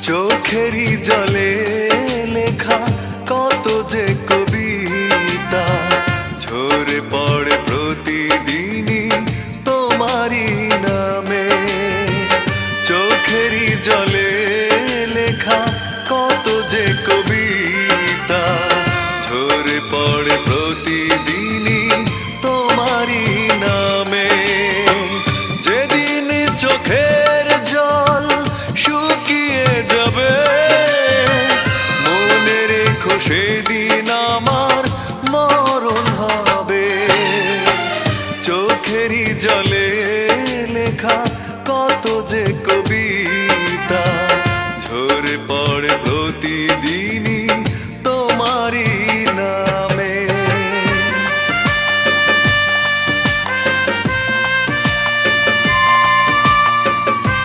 চোখেরই জলে লেখা কত যে কবিতা ঝরে পড়ে প্রতিদিনই তোমারই নামে। চোখেরই জলে লেখা কত যে কবিতা ঝরে পড়ে প্রতিদিনই তোমারই নামে। যেদিন চোখের জল শুকিয়ে যাবে মনে রেখো সেদিন আমার মরণ হবে। চোখেরই জলে লেখা কত যে কবিতা ঝরে পড়ে প্রতিদিন